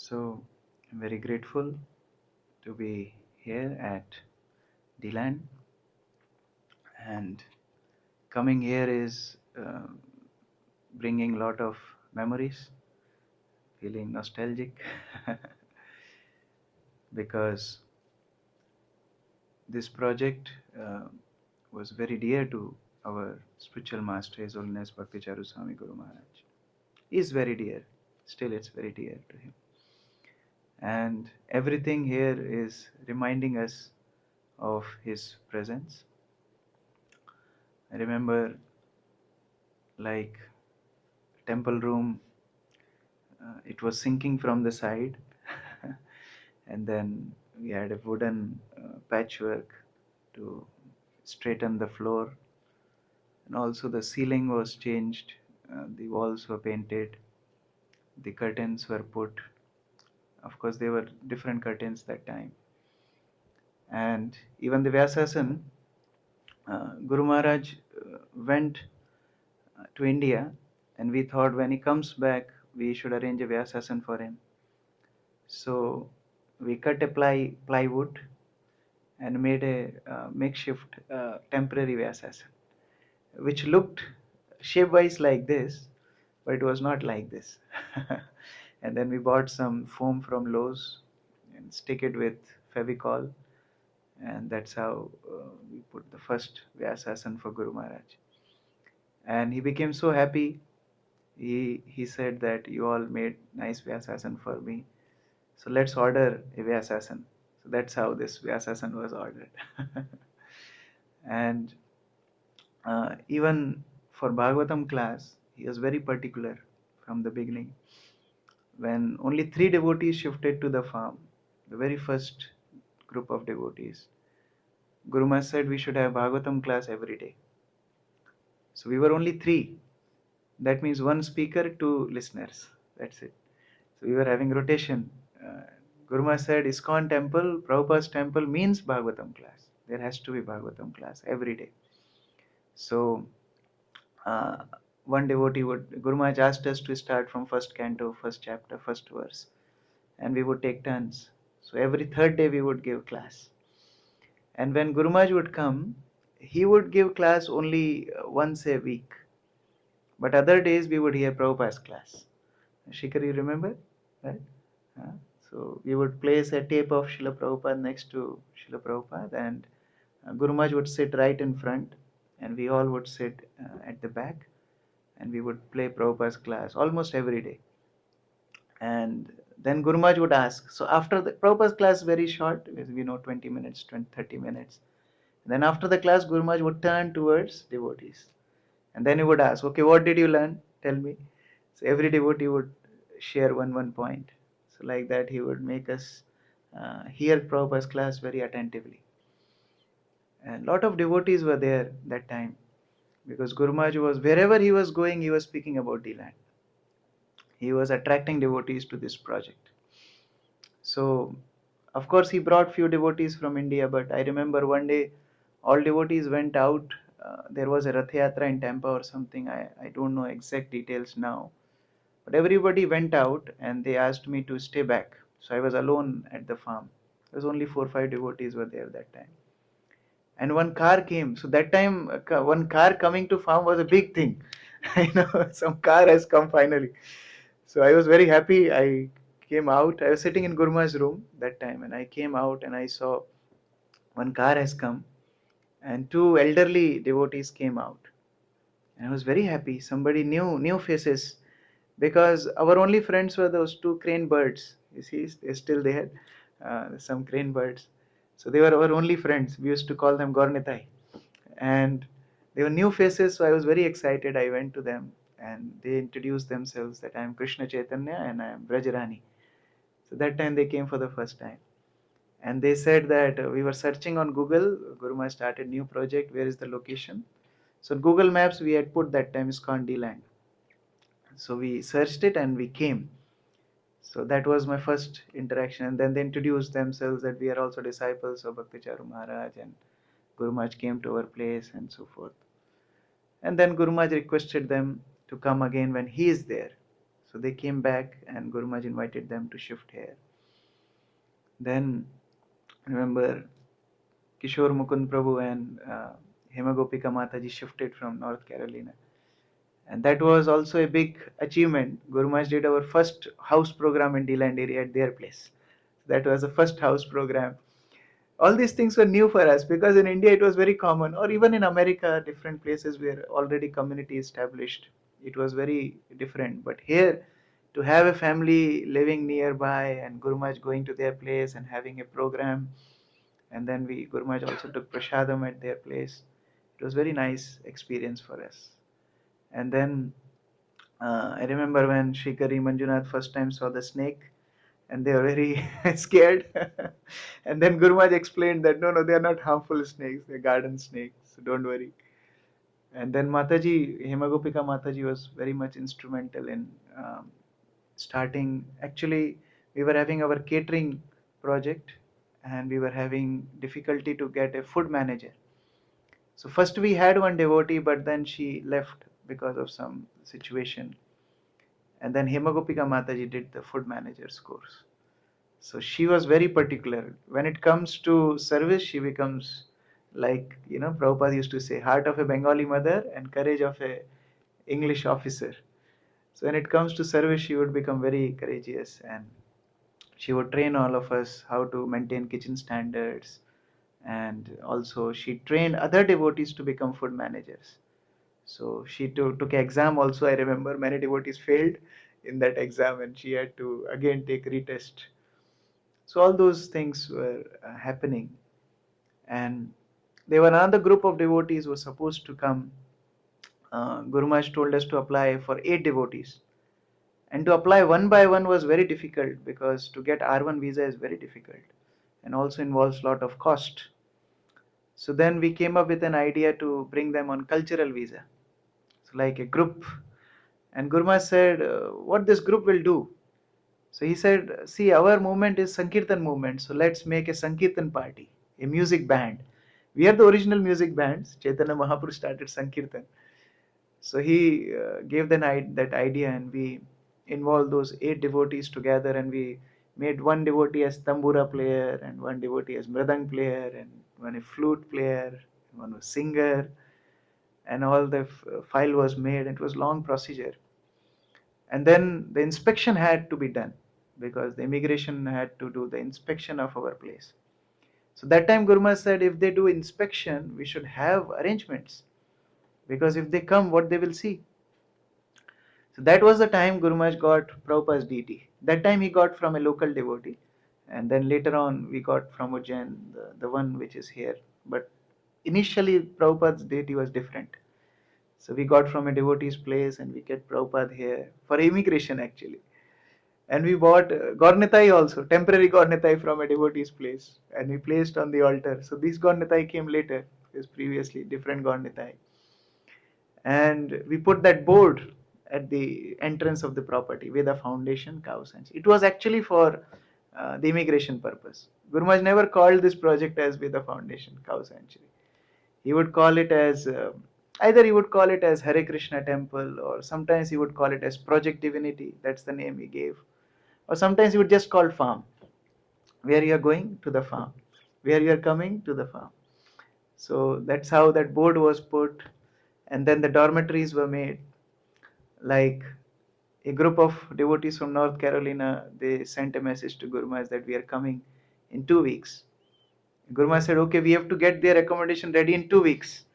So I'm very grateful to be here at DeLand, and coming here is bringing a lot of memories, feeling nostalgic because this project was very dear to our spiritual master, His Holiness Bhakticharu Swami Guru Maharaj. Is very dear, still it's very dear to him. And everything here is reminding us of his presence. I remember, like, temple room, it was sinking from the side and then we had a wooden patchwork to straighten the floor, and also the ceiling was changed, the walls were painted, the curtains were put. Of course there were different curtains that time, and even the Vyasasan, Guru Maharaj went to India, and we thought when he comes back we should arrange a Vyasasan for him. So we cut a plywood and made a makeshift temporary Vyasasan, which looked shape-wise like this, but it was not like this. And then we bought some foam from Lowe's and stick it with Fevicol, and that's how we put the first Vyasasan for Guru Maharaj. And he became so happy. He said that you all made nice Vyasasan for me, so let's order a Vyasasan. So that's how this Vyasasan was ordered. And even for Bhagavatam class, he was very particular from the beginning. When only 3 devotees shifted to the farm, the very first group of devotees, Guru Maharaj said we should have Bhagavatam class every day. So we were only 3. That means 1 speaker, 2 listeners. That's it. So we were having rotation. Guru Maharaj said ISKCON temple, Prabhupada's temple means Bhagavatam class. There has to be Bhagavatam class every day. So uh, one devotee would, Guru Maharaj asked us to start from first canto, first chapter, first verse, and we would take turns. So every third day we would give class. And when Guru Maharaj would come, he would give class only once a week. But other days we would hear Prabhupada's class. Shikhar, you remember? Right? So we would place a tape of Srila Prabhupada next to Srila Prabhupada, and Guru Maharaj would sit right in front, and we all would sit at the back, and we would play Prabhupada's class almost every day. And then Guru Maharaj would ask, so after the Prabhupada's class very short, we know 20 minutes, 20, 30 minutes. Then after the class, Guru Maharaj would turn towards devotees. And then he would ask, okay, what did you learn? Tell me. So every devotee would share one point. So like that, he would make us hear Prabhupada's class very attentively. And a lot of devotees were there that time, because Guru Maharaj was, wherever he was going, he was speaking about DeLand. He was attracting devotees to this project. So, of course, he brought few devotees from India, but I remember one day all devotees went out. There was a Rath Yatra in Tampa or something. I don't know exact details now. But everybody went out and they asked me to stay back. So I was alone at the farm. There was only 4 or 5 devotees were there that time. And one car came. So that time, one car coming to farm was a big thing. Some car has come finally. So I was very happy. I came out. I was sitting in Guru Maharaj's room that time, and I came out and I saw one car has come, and 2 elderly devotees came out. And I was very happy. Somebody new faces, because our only friends were those 2 crane birds. You see, they're still there, some crane birds. So they were our only friends. We used to call them Gornitai. And they were new faces, so I was very excited. I went to them and they introduced themselves that I am Krishna Chaitanya and I am Brajarani. So that time they came for the first time. And they said that we were searching on Google. Guru Maharaj started new project. Where is the location? So Google Maps we had put that time ISKCON DeLand. So we searched it and we came. So that was my first interaction. And then they introduced themselves that we are also disciples of Bhakticharu Maharaj, and Guru Maharaj came to our place and so forth. And then Guru Maharaj requested them to come again when he is there. So they came back and Guru Maharaj invited them to shift here. Then remember Kishore Mukund Prabhu and Hemagopika Mataji shifted from North Carolina. And that was also a big achievement. Guru Maharaj did our first house program in DeLand area at their place. That was the first house program. All these things were new for us because in India it was very common, or even in America, different places where already community established. It was very different. But here, to have a family living nearby and Guru Maharaj going to their place and having a program, and then Guru Maharaj also took prasadam at their place. It was very nice experience for us. And then I remember when Shrikari Manjunath first time saw the snake, and they were very scared. And then Guru Maharaj explained that no, they are not harmful snakes, they're garden snakes, so don't worry. And then Mataji, Hemagopika Mataji was very much instrumental in starting. Actually, we were having our catering project, and we were having difficulty to get a food manager. So first we had one devotee, but then she left because of some situation. And then Hemagopika Mataji did the food manager's course. So she was very particular. When it comes to service, she becomes like, Prabhupada used to say, heart of a Bengali mother and courage of a English officer. So when it comes to service, she would become very courageous, and she would train all of us how to maintain kitchen standards. And also she trained other devotees to become food managers. So she took an exam also. I remember many devotees failed in that exam and she had to again take retest. So all those things were happening. And there were another group of devotees who were supposed to come. Guru Maharaj told us to apply for 8 devotees. And to apply one by one was very difficult because to get R1 visa is very difficult and also involves a lot of cost. So then we came up with an idea to bring them on cultural visa. So like a group. And Guru Maharaj said, what this group will do? So he said, see, our movement is Sankirtan movement. So let's make a Sankirtan party, a music band. We are the original music bands. Chaitanya Mahaprabhu started Sankirtan. So he gave that idea, and we involved those 8 devotees together, and we made one devotee as tambura player, and one devotee as mridang player, and one a flute player, and one was singer, and all the file was made. It was long procedure. And then the inspection had to be done because the immigration had to do the inspection of our place. So that time Guru Maharaj said, if they do inspection, we should have arrangements, because if they come, what they will see. So that was the time Guru Maharaj got Prabhupada's deity. That time he got from a local devotee, and then later on we got from Ujjain, the one which is here. But initially Prabhupada's deity was different. So we got from a devotee's place and we get Prabhupada here for immigration actually. And we bought Gornitai also, temporary Gornitai from a devotee's place, and we placed on the altar. So these Gornitai came later, because previously different Gornitai. And we put that board at the entrance of the property, Veda Foundation, Cow Sanctuary. It was actually for the immigration purpose. Guru Maharaj never called this project as Veda Foundation, Cow Sanctuary. He would call it as, either he would call it as Hare Krishna Temple, or sometimes he would call it as Project Divinity. That's the name he gave. Or sometimes he would just call farm. Where you are going? To the farm. Where you are coming? To the farm. So that's how that board was put. And then the dormitories were made. Like a group of devotees from North Carolina, they sent a message to Guru Maharaj that we are coming in 2 weeks. Guru Maharaj said, okay, we have to get their accommodation ready in 2 weeks.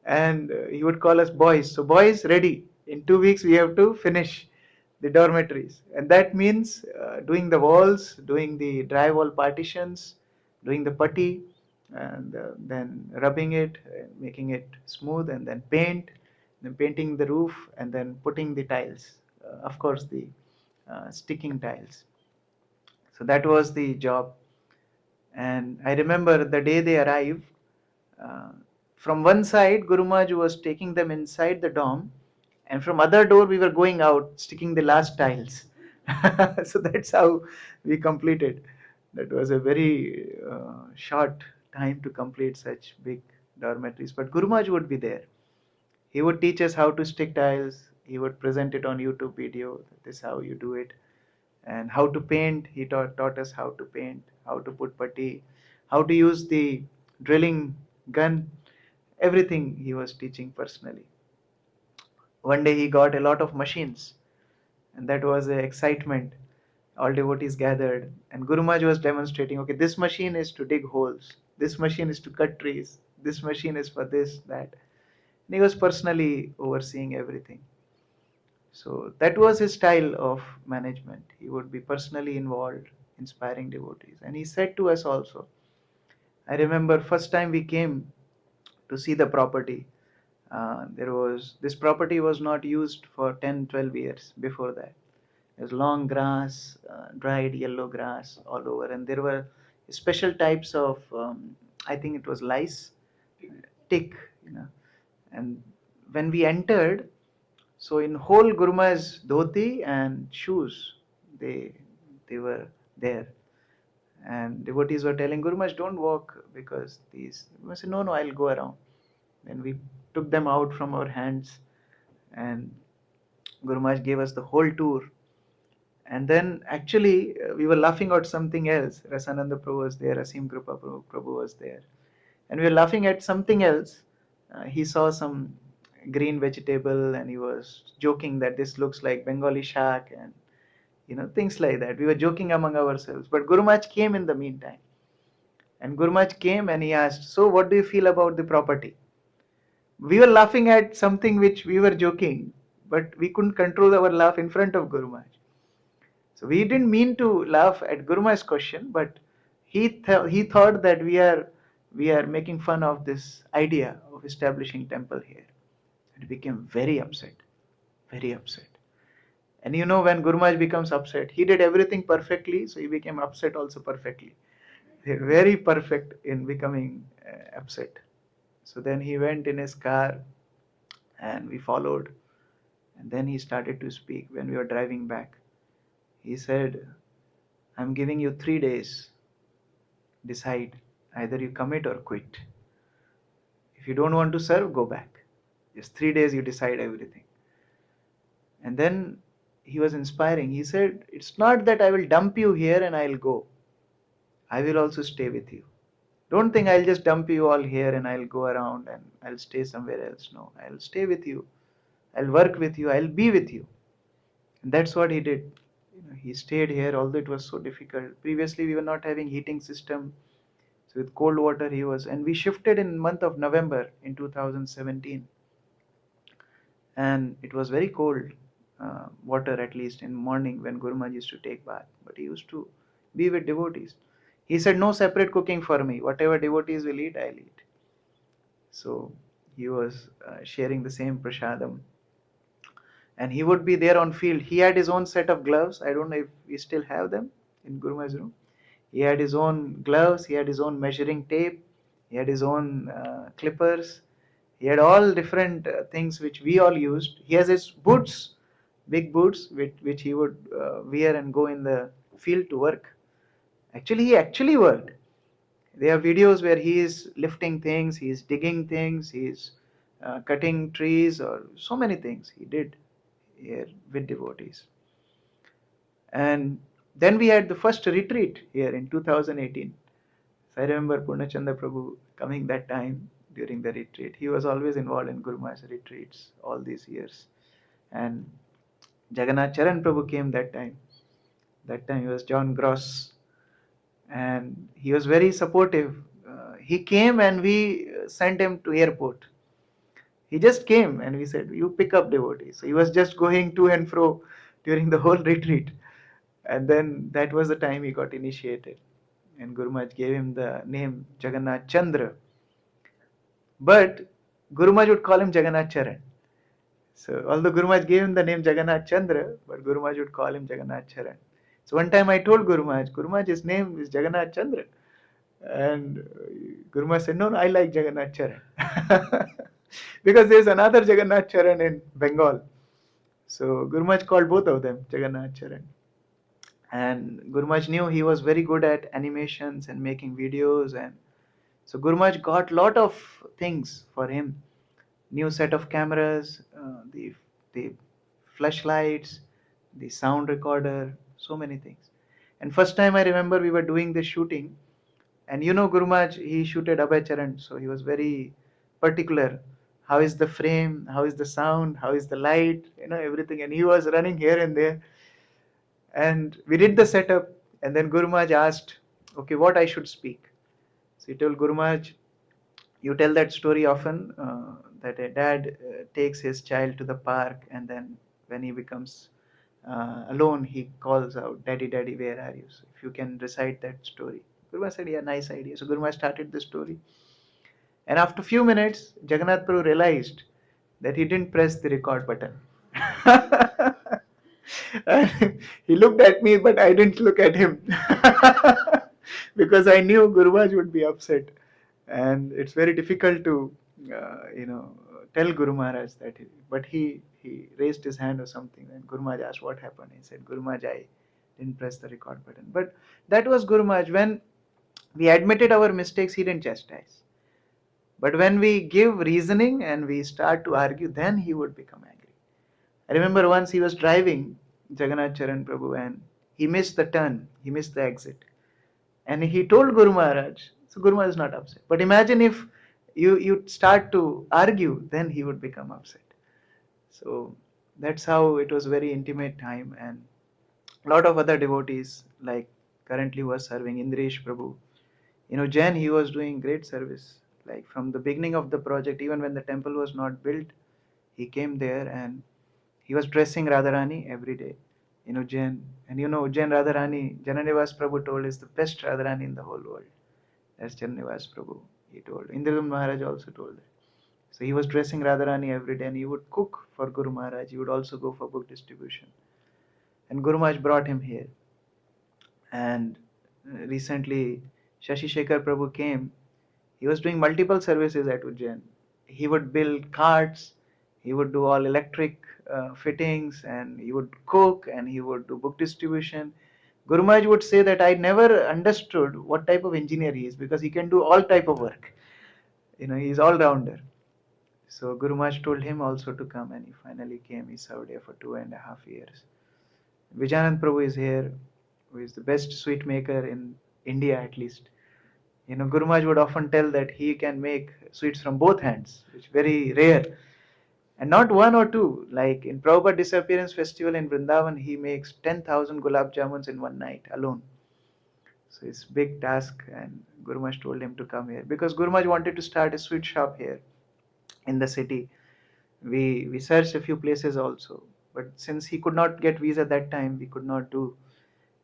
And he would call us boys. So boys, ready. In 2 weeks we have to finish the dormitories. And that means doing the walls, doing the drywall partitions, doing the putty, and then rubbing it, making it smooth, and then then painting the roof, and then putting the tiles. Of course, the sticking tiles. So that was the job. And I remember the day they arrived, uh, from one side, Guru Maharaj was taking them inside the dome, and from other door we were going out, sticking the last tiles. So that's how we completed. That was a very short time to complete such big dormitories. But Guru Maharaj would be there. He would teach us how to stick tiles. He would present it on YouTube video. This is how you do it. And how to paint, he taught us how to paint, how to put putty, how to use the drilling gun. Everything he was teaching personally. One day he got a lot of machines, and that was the excitement. All devotees gathered, and Guru Maharaj was demonstrating, okay, this machine is to dig holes, this machine is to cut trees, this machine is for this, that. And he was personally overseeing everything. So that was his style of management. He would be personally involved, inspiring devotees. And he said to us also, I remember first time we came to see the property. There was this property was not used for 10, 12 years before that. There's long grass, dried yellow grass all over, and there were special types of, I think it was lice, tick, you know. And when we entered, so in whole Guruma's dhoti and shoes, they they were there, and devotees were telling Gurumaj, don't walk because these. I said, no, no, I'll go around. Then we took them out from our hands, and Gurumaj gave us the whole tour. And then actually we were laughing at something else. Rasananda Prabhu was there, Asim Kripa Prabhu was there, and we were laughing at something else. He saw some green vegetable, and he was joking that this looks like Bengali shak, and things like that. We were joking among ourselves. But Guru Maharaj came in the meantime, and Guru Maharaj came and he asked, "So, what do you feel about the property?" We were laughing at something which we were joking, but we couldn't control our laugh in front of Guru Maharaj. So we didn't mean to laugh at Guru Maharaj's question, but he thought that we are making fun of this idea of establishing temple here. He became very upset, very upset. And when Guru Maharaj becomes upset, he did everything perfectly, so he became upset also perfectly. They're very perfect in becoming upset. So then he went in his car, and we followed. And then he started to speak when we were driving back. He said, I'm giving you 3 days. Decide. Either you commit or quit. If you don't want to serve, go back. Just 3 days you decide everything. And then he was inspiring. He said, it's not that I will dump you here and I'll go. I will also stay with you. Don't think I'll just dump you all here and I'll go around and I'll stay somewhere else. No, I'll stay with you. I'll work with you. I'll be with you. And that's what he did. He stayed here, although it was so difficult. Previously, we were not having heating system. So with cold water he was, and we shifted in month of November in 2017. And it was very cold water, at least in morning when Guru Maharaj used to take bath. But he used to be with devotees. He said, no separate cooking for me. Whatever devotees will eat, I'll eat. So he was sharing the same prasadam. And he would be there on field. He had his own set of gloves. I don't know if we still have them in Guru Maharaj's room. He had his own gloves. He had his own measuring tape. He had his own clippers. He had all different things which we all used. He has his boots, big boots, which he would wear and go in the field to work. Actually, he actually worked. There are videos where he is lifting things, he is digging things, he is cutting trees, or so many things he did here with devotees. And then we had the first retreat here in 2018. So I remember Purnachanda Prabhu coming that time during the retreat. He was always involved in Guru Maharaj retreats all these years. And Jagannath Charan Prabhu came that time. That time he was John Gross. And he was very supportive. He came and we sent him to airport. He just came and we said, you pick up devotees. So he was just going to and fro during the whole retreat. And then that was the time he got initiated. And Guru Maharaj gave him the name Jagannath Chandra. But Guru Maharaj would call him Jagannath Charan. So although Guru Maharaj gave him the name Jagannath Chandra, but Guru Maharaj would call him Jagannath Charan. So one time I told Guru Maharaj, his name is Jagannath Chandra. And Guru Maharaj said, no, I like Jagannath Charan. Because there's another Jagannath Charan in Bengal. So Guru Maharaj called both of them Jagannath Charan. And Guru Maharaj knew he was very good at animations and making videos, and so Guru Maharaj got lot of things for him. New set of cameras, the flashlights, the sound recorder, so many things. And first time I remember we were doing the shooting, and Guru Maharaj, he shooted Abhay Charan, so he was very particular. How is the frame? How is the sound? How is the light? Everything. And he was running here and there. And we did the setup, and then Guru Maharaj asked, okay, what I should speak. So he told Guru Maharaj, you tell that story often, that a dad takes his child to the park, and then when he becomes alone, he calls out, Daddy, Daddy, where are you? So if you can recite that story. Guru Maharaj said, yeah, nice idea. So Guru Maharaj started the story. And after a few minutes, Jagannath Prabhu realized that he didn't press the record button. And he looked at me, but I didn't look at him because I knew Guru Maharaj would be upset. And it's very difficult to, tell Guru Maharaj that. But he raised his hand or something, and Guru Maharaj asked what happened. He said, Guru Maharaj, I didn't press the record button. But that was Guru Maharaj. When we admitted our mistakes, he didn't chastise. But when we give reasoning and we start to argue, then he would become angry. I remember once he was driving Jagannath Charan Prabhu, and he missed the turn, he missed the exit. And he told Guru Maharaj, so Guru Maharaj is not upset. But imagine if you start to argue, then he would become upset. So that's how it was very intimate time. And a lot of other devotees, like currently was serving Indresh Prabhu. Jain, he was doing great service. Like from the beginning of the project, even when the temple was not built, he came there and he was dressing Radharani every day. Jain. And Jain Radharani, Jananivas Prabhu told, is the best Radharani in the whole world. That's Jananivas Prabhu, he told. Indradum Maharaj also told that. So he was dressing Radharani every day, and he would cook for Guru Maharaj. He would also go for book distribution. And Guru Maharaj brought him here. And recently, Shashi Shekhar Prabhu came. He was doing multiple services at Ujjain. He would build carts, he would do all electric fittings, and he would cook, and he would do book distribution. Guru Maharaj would say that I never understood what type of engineer he is, because he can do all type of work. He is all-rounder. So Guru Maharaj told him also to come, and he finally came. He served here for 2.5 years. Vijayanand Prabhu is here, who is the best sweet maker in India at least. Guru Maharaj would often tell that he can make sweets from both hands, which is very rare. And not one or two. Like in Prabhupada Disappearance Festival in Vrindavan, he makes 10,000 gulab jamuns in one night alone. So it's a big task, and Guru Maharaj told him to come here. Because Guru Maharaj wanted to start a sweet shop here in the city. We searched a few places also. But since he could not get visa that time, we could not do.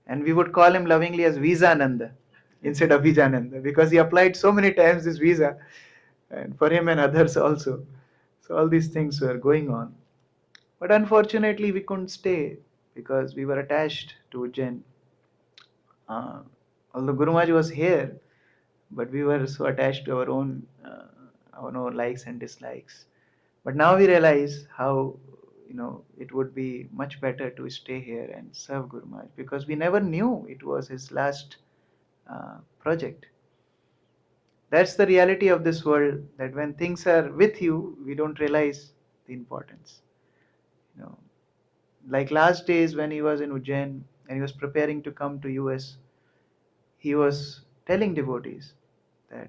And we would call him lovingly as Visa-nanda instead of Vijayananda, because he applied so many times this visa, and for him and others also. So all these things were going on. But unfortunately, we couldn't stay because we were attached to Ujjain. Although Guru Maharaj was here, but we were so attached to our own likes and dislikes. But now we realize how it would be much better to stay here and serve Guru Maharaj, because we never knew it was his last project. That's the reality of this world, that when things are with you, we don't realize the importance. Like last days when he was in Ujjain and he was preparing to come to US, he was telling devotees that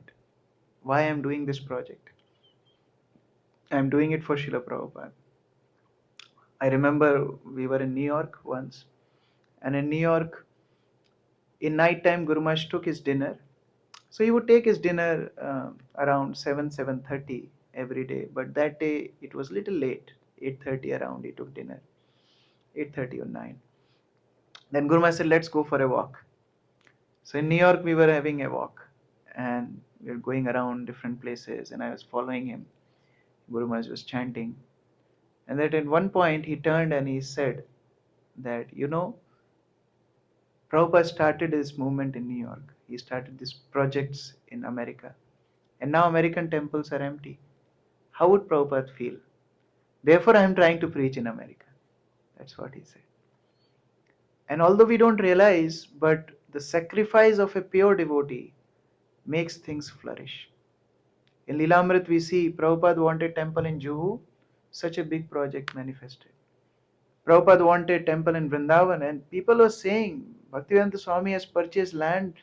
why I'm doing this project. I'm doing it for Srila Prabhupada. I remember we were in New York once, and in New York, in night time, Guru Maharaj took his dinner. So he would take his dinner around 7:30 every day. But that day it was little late, 8:30 around. He took dinner, 8:30 or 9. Then Guru Maharaj said, "Let's go for a walk." So in New York we were having a walk, and we were going around different places, and I was following him. Guru Maharaj was chanting, and that at one point he turned and he said that Prabhupada started his movement in New York. He started these projects in America. And now American temples are empty. How would Prabhupada feel? Therefore, I am trying to preach in America. That's what he said. And although we don't realize, but the sacrifice of a pure devotee makes things flourish. In Lilamrit, we see Prabhupada wanted temple in Juhu, such a big project manifested. Prabhupada wanted temple in Vrindavan, and people were saying, Bhaktivedanta Swami has purchased land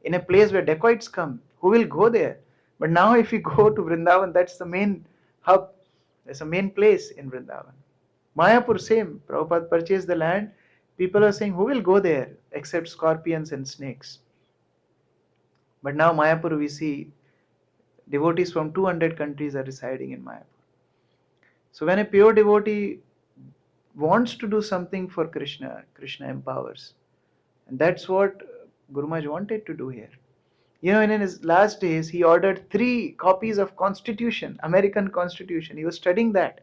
in a place where dacoits come. Who will go there? But now if you go to Vrindavan, that's the main hub. There's a main place in Vrindavan. Mayapur, same. Prabhupada purchased the land. People are saying, who will go there except scorpions and snakes? But now Mayapur, we see devotees from 200 countries are residing in Mayapur. So when a pure devotee wants to do something for Krishna, Krishna empowers. And that's what Guru Maharaj wanted to do here. You know, in his last days, he ordered 3 copies of Constitution, American Constitution. He was studying that.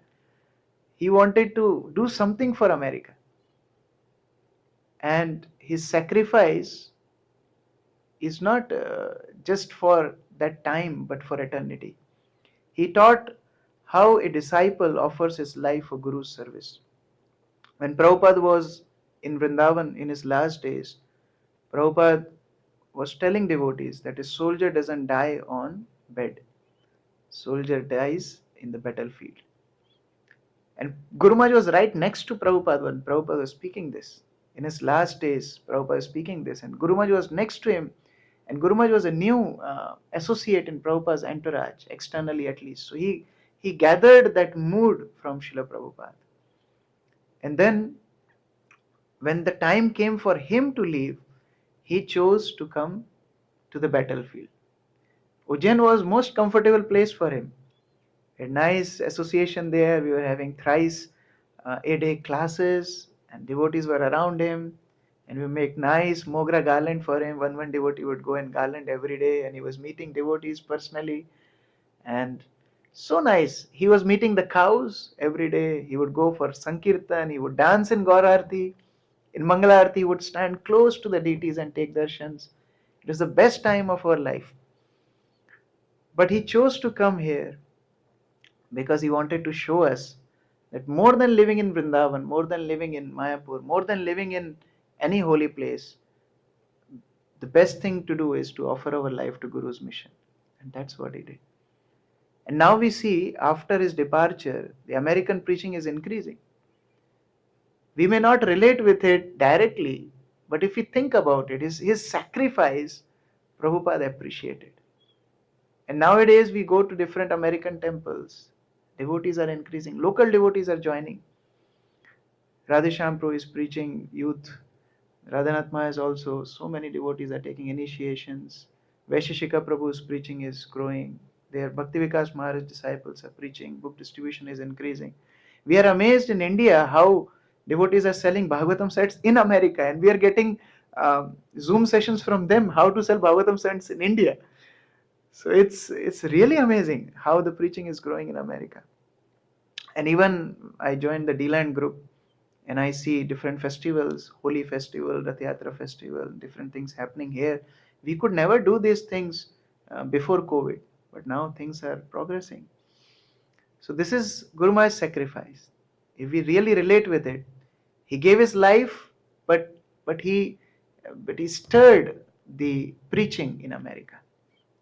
He wanted to do something for America. And his sacrifice is not just for that time, but for eternity. He taught how a disciple offers his life for Guru's service. When Prabhupada was in Vrindavan in his last days, Prabhupada was telling devotees that a soldier doesn't die on bed. Soldier dies in the battlefield. And Guru Maharaj was right next to Prabhupada when Prabhupada was speaking this. In his last days, Prabhupada was speaking this, and Guru Maharaj was next to him. And Guru Maharaj was a new associate in Prabhupada's entourage, externally at least. So he gathered that mood from Srila Prabhupada. And then, when the time came for him to leave, he chose to come to the battlefield. Ujjain was most comfortable place for him. A nice association there. We were having thrice a day classes, and devotees were around him, and we make nice mogra garland for him. One devotee would go and garland every day, and he was meeting devotees personally, and so nice. He was meeting the cows every day. He would go for Sankirtan. He would dance in Gaur Aarti. In Mangala Aarti, he would stand close to the deities and take darshans. It was the best time of our life. But he chose to come here because he wanted to show us that more than living in Vrindavan, more than living in Mayapur, more than living in any holy place, the best thing to do is to offer our life to Guru's mission. And that's what he did. And now we see after his departure, the American preaching is increasing. We may not relate with it directly, but if we think about it, his sacrifice, Prabhupada appreciated. And nowadays we go to different American temples. Devotees are increasing. Local devotees are joining. Radheshyam Prabhu is preaching youth. Radhanath Maharaj is also. So many devotees are taking initiations. Vaisheshika Prabhu's preaching is growing. Their Bhakti Vikas Maharaj disciples are preaching. Book distribution is increasing. We are amazed in India how devotees are selling Bhagavatam sets in America, and we are getting Zoom sessions from them how to sell Bhagavatam sets in India. So it's really amazing how the preaching is growing in America. And even I joined the DeLand group, and I see different festivals, Holi festival, Rath Yatra festival, different things happening here. We could never do these things before COVID, but now things are progressing. So this is Guru Maharaj's sacrifice. If we really relate with it, he gave his life, but he stirred the preaching in America.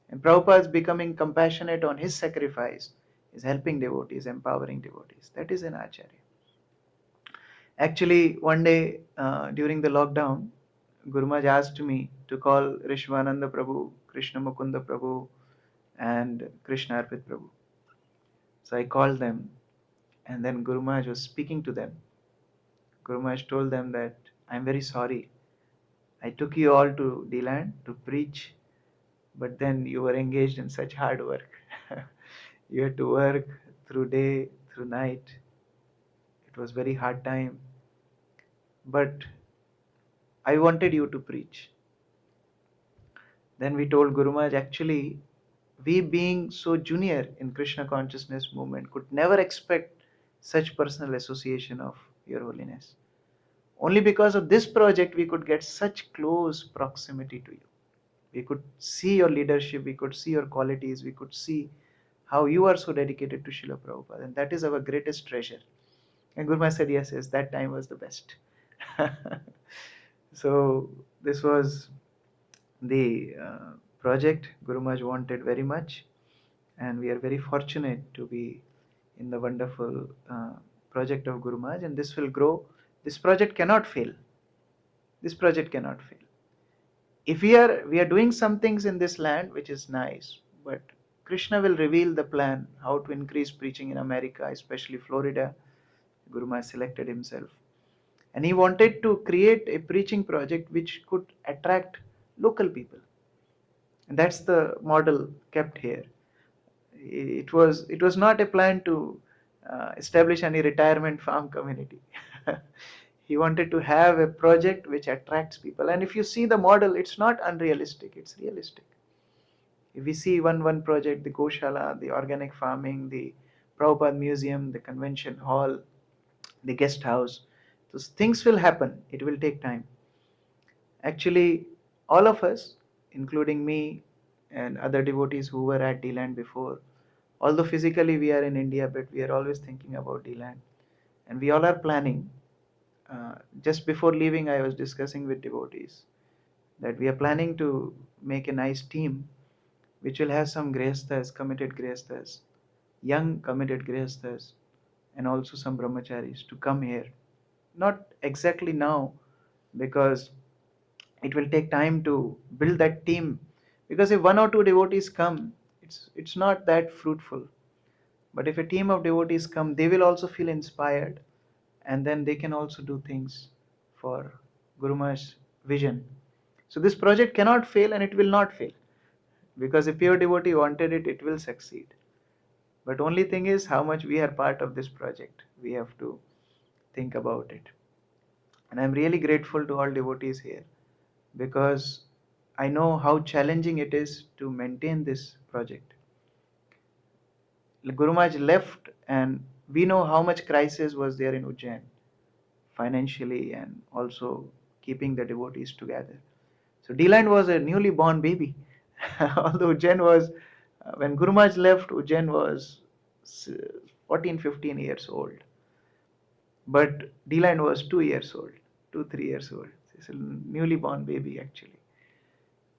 And Prabhupada is becoming compassionate on his sacrifice, is helping devotees, empowering devotees. That is an Acharya. Actually, one day during the lockdown, Guru Maharaj asked me to call Rishvananda Prabhu, Krishna Mukunda Prabhu, and Krishna Arpit Prabhu. So I called them, and then Guru Maharaj was speaking to them. Guru Maharaj told them that I'm very sorry. I took you all to DeLand to preach, but then you were engaged in such hard work. You had to work through day, through night. It was very hard time. But I wanted you to preach. Then we told Guru Maharaj, actually, we being so junior in Krishna consciousness movement could never expect such personal association of Your Holiness. Only because of this project we could get such close proximity to you. We could see your leadership, we could see your qualities, we could see how you are so dedicated to Srila Prabhupada, and that is our greatest treasure. And Guru Maharaj said, yes, that time was the best. So this was the project Guru Maharaj wanted very much, and we are very fortunate to be in the wonderful project of Guru Maharaj, and this will grow This project cannot fail. This project cannot fail. If we are doing some things in this land which is nice, but Krishna will reveal the plan how to increase preaching in America, especially Florida. Guru Maharaj selected himself, and he wanted to create a preaching project which could attract local people, and that's the model kept here. It was not a plan to establish any retirement farm community. He wanted to have a project which attracts people, and if you see the model, it's not unrealistic, it's realistic. If we see one project, the Goshala, the organic farming, the Prabhupada Museum, the convention hall, the guest house, those things will happen. It will take time. Actually, all of us, including me and other devotees who were at DeLand before, although physically we are in India, but we are always thinking about DeLand. And we all are planning. Just before leaving, I was discussing with devotees that we are planning to make a nice team which will have some grihasthas, committed grihasthas, young committed grihasthas, and also some brahmacharis to come here. Not exactly now, because it will take time to build that team. Because if one or two devotees come, it's not that fruitful. But if a team of devotees come, they will also feel inspired, and then they can also do things for Guru Maharaj's vision. So this project cannot fail, and it will not fail, because if pure devotee wanted it, it will succeed. But only thing is how much we are part of this project. We have to think about it. And I'm really grateful to all devotees here, because I know how challenging it is to maintain this project. Guru Maharaj left, and we know how much crisis was there in Ujjain, financially and also keeping the devotees together. So DeLand was a newly born baby. Although Ujjain was, when Guru Maharaj left, Ujjain was 14, 15 years old. But DeLand was 2 years old, 2, 3 years old. It's a newly born baby actually.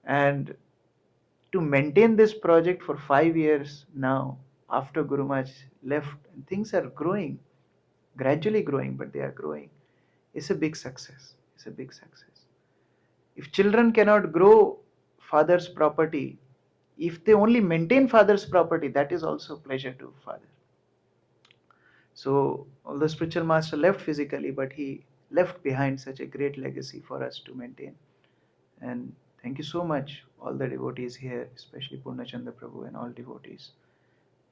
And to maintain this project for 5 years now, after Guru Maharaj left, and things are growing, gradually growing, but they are growing. It's a big success. It's a big success. If children cannot grow father's property, if they only maintain father's property, that is also pleasure to father. So, although spiritual master left physically, but he left behind such a great legacy for us to maintain. And thank you so much, all the devotees here, especially Purnachandra Prabhu and all devotees,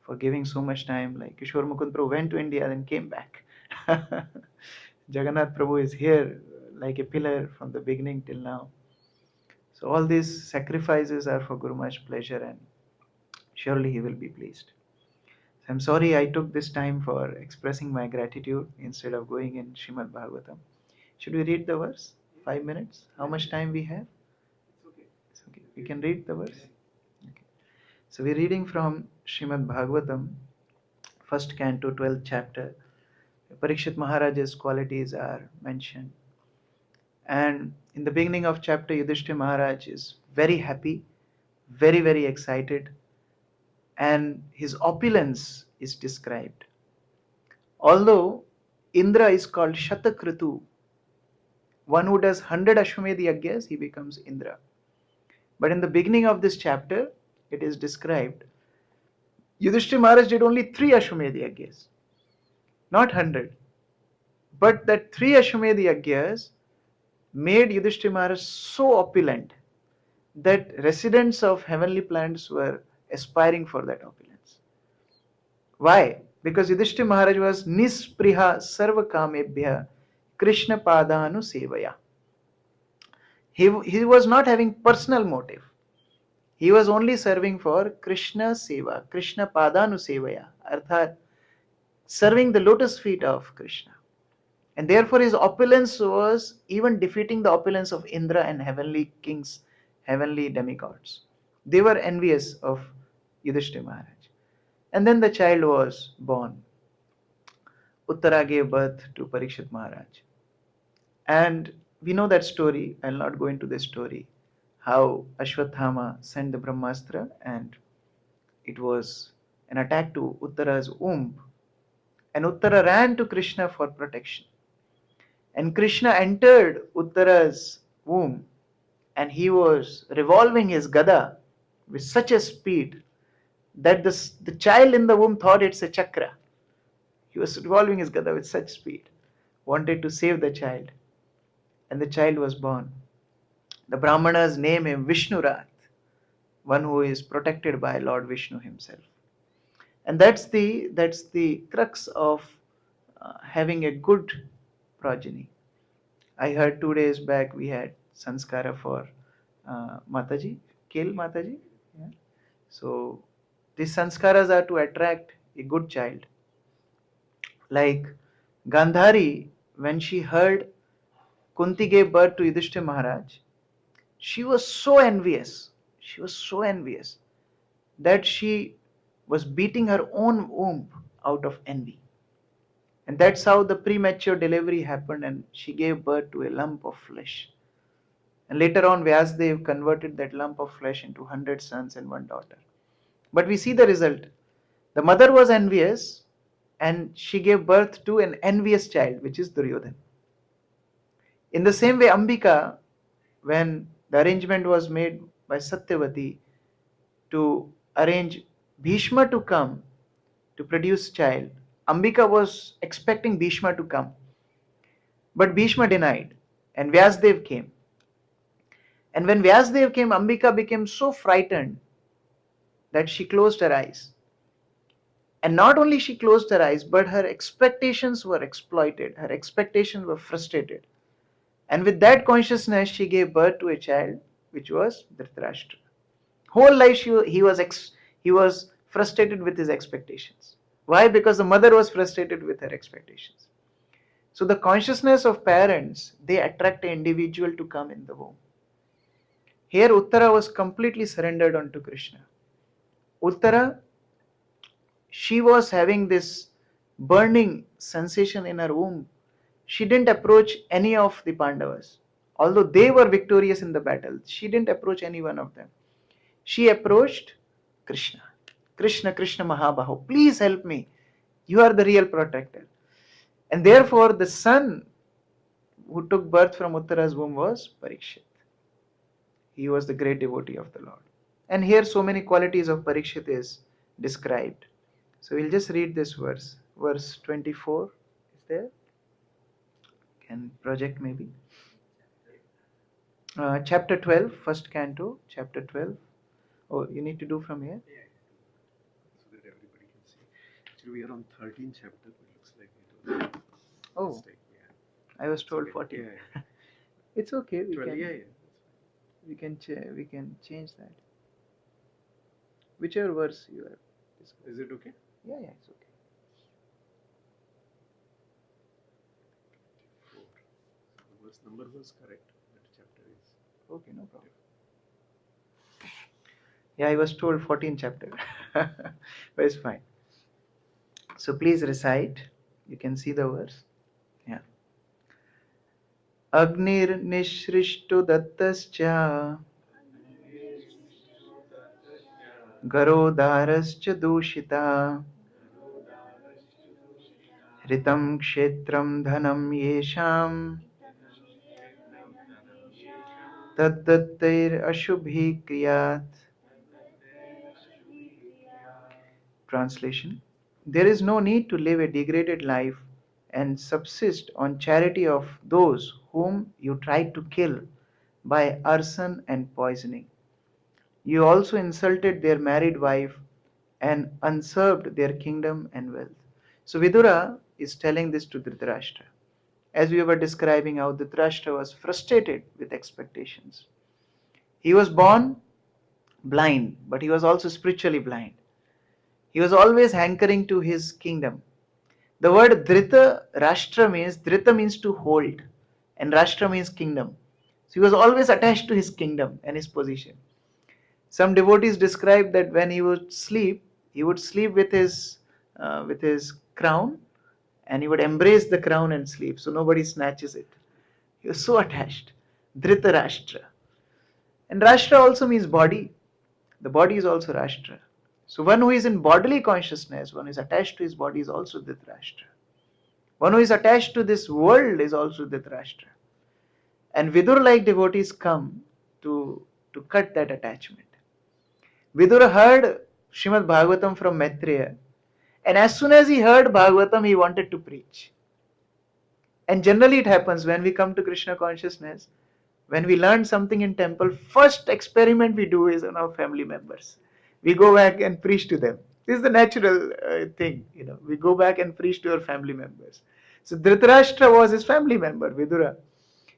for giving so much time. Like Kishore Mukund Prabhu went to India and came back. Jagannath Prabhu is here like a pillar from the beginning till now. So all these sacrifices are for Guru Maharaj's pleasure, and surely he will be pleased. So I'm sorry I took this time for expressing my gratitude instead of going in Shrimad Bhagavatam. Should we read the verse? 5 minutes? How much time we have? It's okay. We can read the verse? Okay. So we're reading from Shrimad Bhagavatam, first canto, 12th chapter. Parikshit Maharaj's qualities are mentioned. And in the beginning of chapter, Yudhishthira Maharaj is very happy, very, very excited, and his opulence is described. Although Indra is called Shatakritu, one who does 100 Ashwamedh Yagyas, he becomes Indra. But in the beginning of this chapter, it is described Yudhishthira Maharaj did only 3 Ashwamedh Yagyas, not 100. But that 3 Ashwamedh Yagyas made Yudhishthira Maharaj so opulent that residents of heavenly planets were aspiring for that opulence. Why? Because Yudhishthira Maharaj was nispriha sarva kamebhya Krishna padanu sevaya. He was not having personal motive. He was only serving for Krishna seva, Krishna padanu sevaya, arthat serving the lotus feet of Krishna. And therefore his opulence was even defeating the opulence of Indra and heavenly kings, heavenly demigods. They were envious of Yudhishthira Maharaj. And then the child was born. Uttara gave birth to Parikshit Maharaj. And we know that story. I'll not go into this story. How Ashwathama sent the Brahmastra, and it was an attack to Uttara's womb. And Uttara ran to Krishna for protection. And Krishna entered Uttara's womb, and he was revolving his gada with such a speed that the child in the womb thought it's a chakra. He was revolving his gada with such speed, wanted to save the child, and the child was born. The Brahmanas name him Vishnurat, one who is protected by Lord Vishnu himself. And that's the crux of having a good progeny. I heard 2 days back we had sanskara for Mataji, Kil Mataji. Yeah. So these sanskaras are to attract a good child. Like Gandhari, when she heard Kunti gave birth to Yudhishthira Maharaj, she was so envious. She was so envious that she was beating her own womb out of envy. And that's how the premature delivery happened, and she gave birth to a lump of flesh. And later on, Vyasdev converted that lump of flesh into 100 sons and one daughter. But we see the result. The mother was envious, and she gave birth to an envious child, which is Duryodhan. In the same way, Ambika, when the arrangement was made by Satyavati to arrange Bhishma to come to produce child, Ambika was expecting Bhishma to come. But Bhishma denied, and Vyasdev came. And when Vyasdev came, Ambika became so frightened that she closed her eyes. And not only she closed her eyes, but her expectations were exploited. Her expectations were frustrated. And with that consciousness, she gave birth to a child, which was Dhritarashtra. Whole life he was frustrated with his expectations. Why? Because the mother was frustrated with her expectations. So the consciousness of parents, they attract an individual to come in the womb. Here Uttara was completely surrendered onto Krishna. Uttara, she was having this burning sensation in her womb. She didn't approach any of the Pandavas. Although they were victorious in the battle, she didn't approach any one of them. She approached Krishna. Krishna, Krishna Mahabaho, please help me. You are the real protector. And therefore the son who took birth from Uttara's womb was Parikshit. He was the great devotee of the Lord. And here so many qualities of Parikshit is described. So we'll just read this verse. Verse 24 is there. Can project maybe. Chapter 12, first canto, chapter 12. Oh, you need to do from here? Yeah. So that everybody can see. Actually, we are on 13th chapter. It looks like it was Oh, mistake. Yeah. I was told Okay. 14. Yeah. It's okay. 12, yeah. We can change that. Whichever verse you have. Is it okay? Yeah, it's okay. 4. So the verse number was correct, but chapter is. Okay, no problem. Yeah, I was told 14 chapter. But it's fine. So please recite. You can see the verse. Yeah. Agnir nishrishtu dattascha garodarascha dushita hritam kshetram dhanam yesham taddattair ashubhi kriyat. Translation: there is no need to live a degraded life and subsist on charity of those whom you tried to kill by arson and poisoning. You also insulted their married wife and usurped their kingdom and wealth. So Vidura is telling this to Dhritarashtra. As we were describing how Dhritarashtra was frustrated with expectations. He was born blind, but he was also spiritually blind. He was always hankering to his kingdom. The word Drita means to hold, and Rashtra means kingdom. So he was always attached to his kingdom and his position. Some devotees describe that when he would sleep with his crown, and he would embrace the crown and sleep, so nobody snatches it. He was so attached. Dhritarashtra. And Rashtra also means body. The body is also Rashtra. So one who is in bodily consciousness, one who is attached to his body is also Dhritarashtra. One who is attached to this world is also Dhritarashtra. And Vidur-like devotees come to cut that attachment. Vidura heard Shrimad Bhagavatam from Maitreya, and as soon as he heard Bhagavatam, he wanted to preach. And generally it happens when we come to Krishna consciousness, when we learn something in temple, first experiment we do is on our family members. We go back and preach to them. This is the natural thing, we go back and preach to our family members. So Dhritarashtra was his family member, Vidura.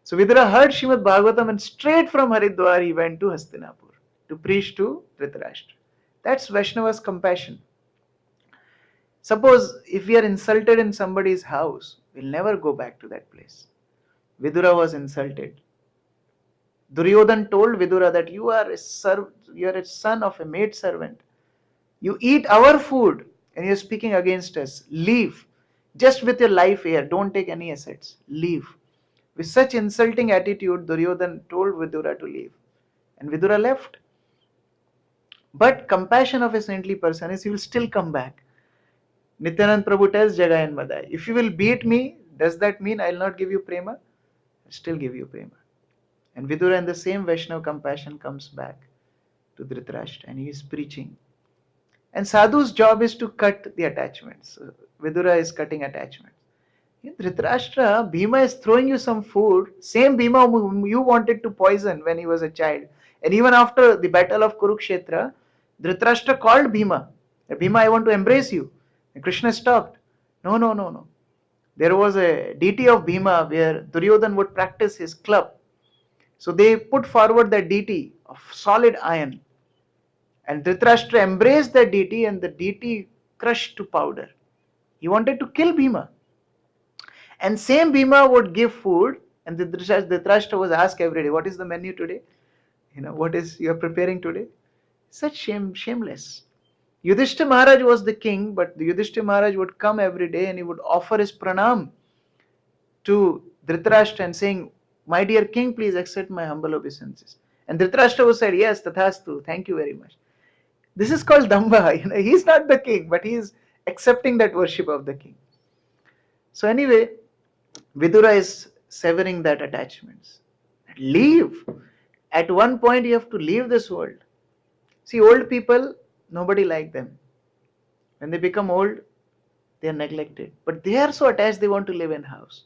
So Vidura heard Shrimad Bhagavatam and straight from Haridwar he went to Hastinapur to preach to Dhritarashtra. That's Vaishnava's compassion. Suppose if we are insulted in somebody's house, we'll never go back to that place. Vidura was insulted. Duryodhan told Vidura that you are a son of a maid servant. You eat our food and you're speaking against us. Leave. Just with your life here, don't take any assets. Leave. With such insulting attitude, Duryodhan told Vidura to leave. And Vidura left. But compassion of a saintly person is he will still come back. Nityanand Prabhu tells Jagai and Madai, if you will beat me, does that mean I will not give you prema? I'll still give you prema. And Vidura in the same Vaishnava compassion comes back to Dhritarashtra and he is preaching. And Sadhu's job is to cut the attachments. Vidura is cutting attachments. Dhritarashtra, Bhima is throwing you some food, same Bhima whom you wanted to poison when he was a child. And even after the battle of Kurukshetra, Dhritarashtra called Bhima. Bhima, I want to embrace you. And Krishna stopped. No. There was a deity of Bhima where Duryodhan would practice his club. So they put forward that deity of solid iron. And Dhritarashtra embraced that deity and the deity crushed to powder. He wanted to kill Bhima. And same Bhima would give food and Dhritarashtra was asked every day, what is the menu today? What is you are preparing today? Such shameless. Yudhishthira Maharaj was the king, but the Yudhishthira Maharaj would come every day and he would offer his pranam to Dhritarashtra and saying, my dear king, please accept my humble obeisances. And Dhritarashtra would say, yes, tathastu, thank you very much. This is called Damba. He's not the king, but he is accepting that worship of the king. So anyway, Vidura is severing that attachments. Leave. At one point you have to leave this world. See, old people, nobody like them. When they become old, they are neglected. But they are so attached they want to live in house.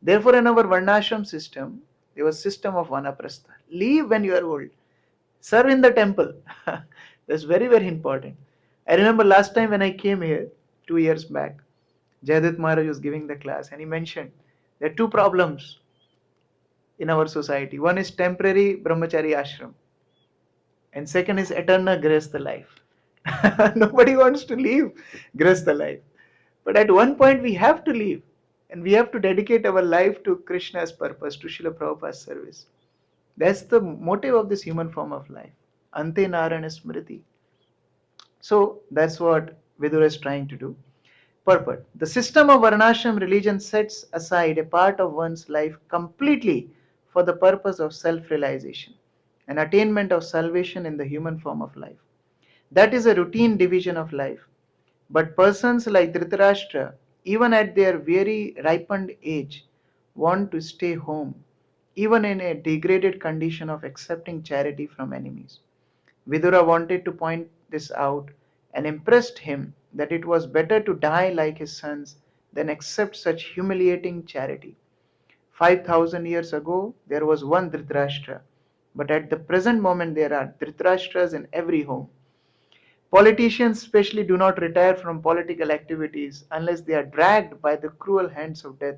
Therefore, in our Varnashram system, there was system of Vanaprastha. Leave when you are old. Serve in the temple. That's very, very important. I remember last time when I came here, 2 years back, Jayadit Maharaj was giving the class and he mentioned there are two problems in our society. One is temporary brahmachari ashram and second is eternal grihastha life. Nobody wants to leave grihastha life. But at one point we have to leave and we have to dedicate our life to Krishna's purpose, to Srila Prabhupada's service. That's the motive of this human form of life. Ante Narayana Smriti. So that's what Vidura is trying to do. Purport. The system of Varnashram religion sets aside a part of one's life completely for the purpose of self-realization and attainment of salvation in the human form of life. That is a routine division of life. But persons like Dhritarashtra, even at their very ripened age, want to stay home, even in a degraded condition of accepting charity from enemies. Vidura wanted to point this out and impressed him that it was better to die like his sons than accept such humiliating charity. 5,000 years ago, there was one Dhritarashtra, but at the present moment, there are Dhritarashtras in every home. Politicians, especially, do not retire from political activities unless they are dragged by the cruel hands of death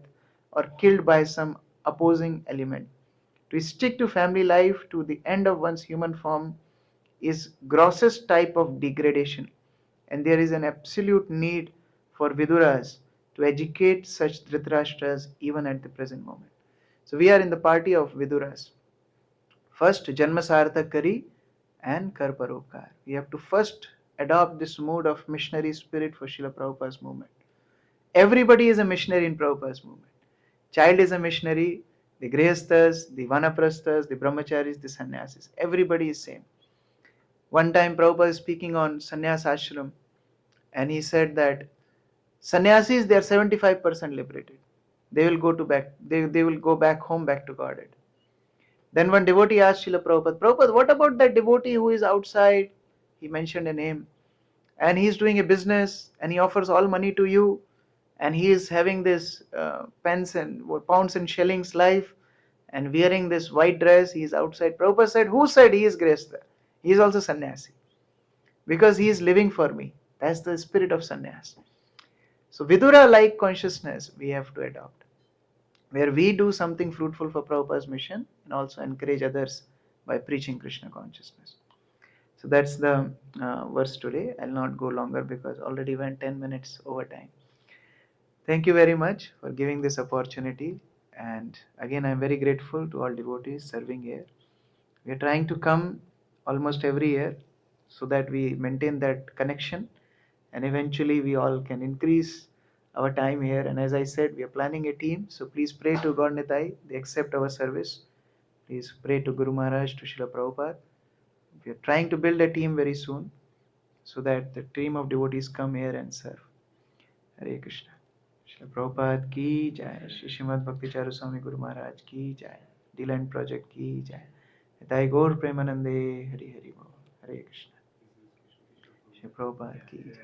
or killed by some opposing element. To stick to family life to the end of one's human form is grossest type of degradation, and there is an absolute need for Viduras to educate such Dhritarashtras even at the present moment. So we are in the party of Viduras. First, Janma Sartha Kari and Kar Parokar. We have to first adopt this mood of missionary spirit for Srila Prabhupada's movement. Everybody is a missionary in Prabhupada's movement. Child is a missionary, the Grihasthas, the Vanaprasthas, the Brahmacharis, the Sannyasis. Everybody is same. One time Prabhupada is speaking on Sannyas Ashram and he said that Sannyasis, they are 75% liberated. They will go to back. They will go back home, back to Godhead. Then one devotee asked Srila Prabhupada, Prabhupada, what about that devotee who is outside? He mentioned a name, and he is doing a business, and he offers all money to you, and he is having this pence and pounds and shillings life, and wearing this white dress. He is outside. Prabhupada said, who said he is gresta? He is also sannyasi, because he is living for me. That's the spirit of sannyas. So Vidura-like consciousness we have to adopt, where we do something fruitful for Prabhupada's mission and also encourage others by preaching Krishna consciousness. So that's the verse today. I'll not go longer because already went 10 minutes over time. Thank you very much for giving this opportunity. And again, I'm very grateful to all devotees serving here. We are trying to come almost every year so that we maintain that connection, and eventually we all can increase our time here. And as I said, we are planning a team, so please pray to God Nitai, they accept our service. Please pray to Guru Maharaj, to Srila Prabhupada. We are trying to build a team very soon so that the team of devotees come here and serve. Hare Krishna. Srila Prabhupada ki jai. Shri Shrimad Bhakti Charu Swami Guru Maharaj ki jai. DeLand Project ki jai. Nitai Gaur Premanande. Hari Hari Bol. Hare Krishna. Shri Prabhupada ki jai.